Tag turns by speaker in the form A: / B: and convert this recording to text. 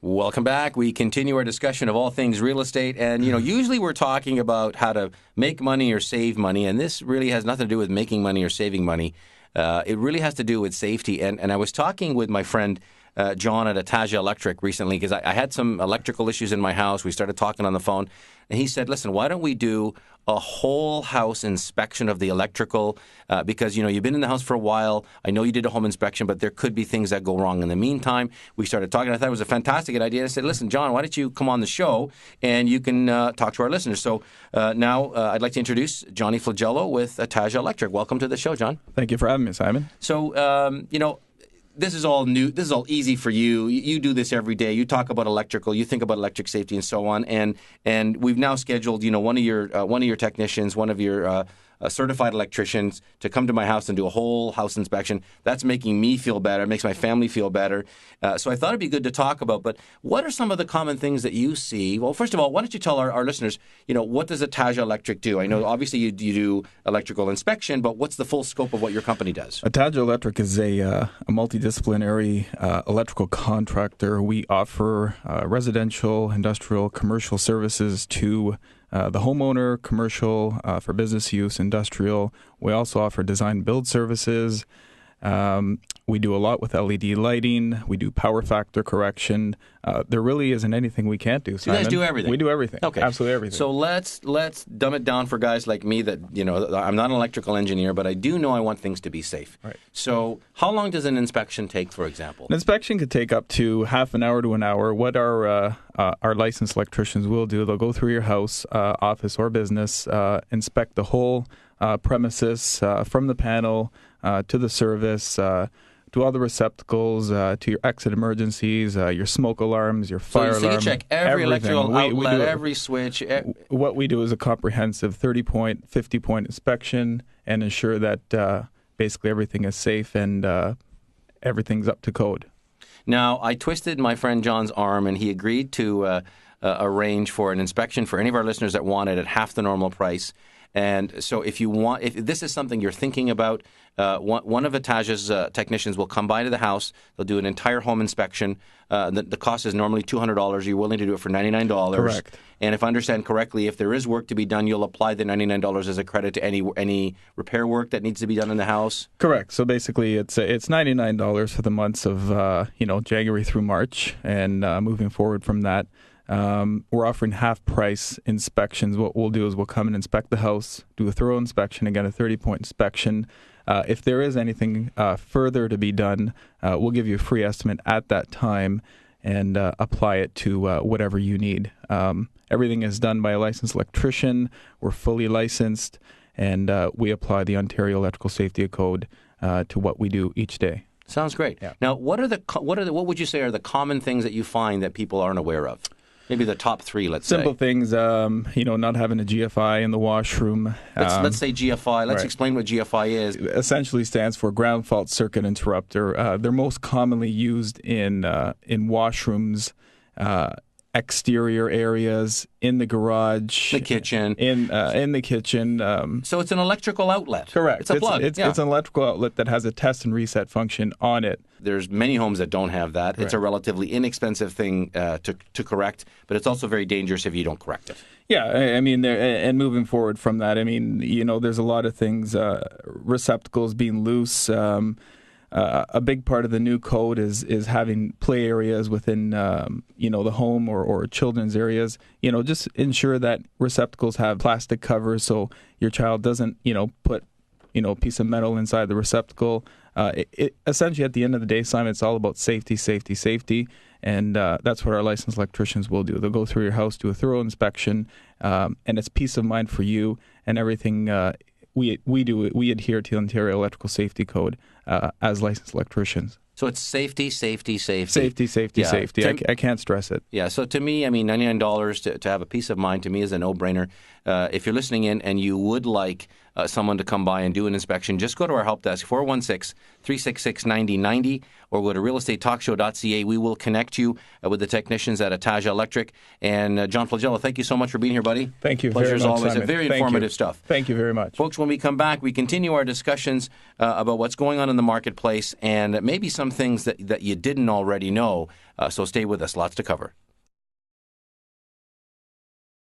A: Welcome back. We continue our discussion of all things real estate. And, usually we're talking about how to make money or save money. And this really has nothing to do with making money or saving money. It really has to do with safety. And I was talking with my friend John at Ataja Electric recently because I had some electrical issues in my house. We started talking on the phone. And he said, listen, why don't we do a whole house inspection of the electrical? Because, you've been in the house for a while. I know you did a home inspection, but there could be things that go wrong in the meantime. We started talking. I thought it was a fantastic idea. I said, listen, John, why don't you come on the show and you can talk to our listeners? So now I'd like to introduce Johnny Flagello with Ataja Electric. Welcome to the show, John.
B: Thank you for having me, Simon.
A: So, this is all new. This is all easy for you. You do this every day. You talk about electrical. You think about electric safety and so on. And we've now scheduled, one of your technicians, one of your certified electricians to come to my house and do a whole house inspection. That's making me feel better. It makes my family feel better. So I thought it'd be good to talk about. But what are some of the common things that you see? Well, first of all, why don't you tell our listeners, what does Ataja Electric do? I know obviously you do electrical inspection, but what's the full scope of what your company does?
B: Ataja Electric is a multidisciplinary electrical contractor. We offer residential, industrial, commercial services to the homeowner, commercial, for business use, industrial. We also offer design build services. We do a lot with LED lighting. We do power factor correction. There really isn't anything we can't do, Simon.
A: You guys do everything?
B: We do everything.
A: Okay.
B: Absolutely everything.
A: So let's dumb it down for guys like me that, I'm not an electrical engineer, but I do know I want things to be safe.
B: Right.
A: So how long does an inspection take, for example?
B: An inspection could take up to half an hour to an hour. What our licensed electricians will do, they'll go through your house, office, or business, inspect the whole premises from the panel to the service, to all the receptacles, to your exit emergencies, your smoke alarms, your fire alarm.
A: So you check every electrical outlet, every switch.
B: What we do is a comprehensive 30-point, 50-point inspection and ensure that basically everything is safe and everything's up to code.
A: Now, I twisted my friend John's arm, and he agreed to arrange for an inspection for any of our listeners that want it at half the normal price. And so if this is something you're thinking about, one of Ataja's technicians will come by to the house. They'll do an entire home inspection. The cost is normally $200. You're willing to do it for $99.
B: Correct.
A: And if I understand correctly, if there is work to be done, you'll apply the $99 as a credit to any repair work that needs to be done in the house?
B: Correct. So basically it's $99 for the months of January through March, and moving forward from that. We're offering half-price inspections. What we'll do is we'll come and inspect the house, do a thorough inspection, again, a 30-point inspection. If there is anything further to be done, we'll give you a free estimate at that time and apply it to whatever you need. Everything is done by a licensed electrician. We're fully licensed, and we apply the Ontario Electrical Safety Code to what we do each day.
A: Sounds great.
B: Yeah.
A: Now, what would you say are the common things that you find that people aren't aware of? Maybe the top three, let's say.
B: Simple things, not having a GFI in the washroom.
A: Let's say GFI. Let's
B: right.
A: explain what GFI is.
B: It essentially stands for ground fault circuit interrupter. They're most commonly used in washrooms, exterior areas, in the garage,
A: the kitchen,
B: in the kitchen.
A: So it's an electrical outlet.
B: Correct.
A: It's a plug.
B: It's an electrical outlet that has a test and reset function on it.
A: There's many homes that don't have that. It's a relatively inexpensive thing to correct, but it's also very dangerous if you don't correct it.
B: Yeah, I mean, and moving forward from that, I mean, there's a lot of things, receptacles being loose. A big part of the new code is having play areas within, the home or children's areas. Just ensure that receptacles have plastic covers so your child doesn't, put, a piece of metal inside the receptacle. Essentially, at the end of the day, Simon, it's all about safety, safety, safety. And that's what our licensed electricians will do. They'll go through your house, do a thorough inspection, and it's peace of mind for you and everything. We adhere to the Ontario Electrical Safety Code as licensed electricians.
A: So it's safety, safety, safety.
B: Safety, safety,
A: Yeah.
B: safety. I can't stress it.
A: Yeah, so to me, I mean, $99 to have a peace of mind to me is a no-brainer. If you're listening in and you would like someone to come by and do an inspection, just go to our help desk, 416-366-9090, or go to realestatetalkshow.ca. We will connect you with the technicians at Ataja Electric. And John Flagello, thank you so much for being here, buddy.
B: Thank you
A: Pleasure
B: very
A: as
B: much,
A: always.
B: Simon.
A: Very
B: Thank
A: informative
B: you.
A: stuff.
B: Thank you very much.
A: Folks, when we come back, we continue our discussions about what's going on in the marketplace and maybe some things that you didn't already know. So stay with us. Lots to cover.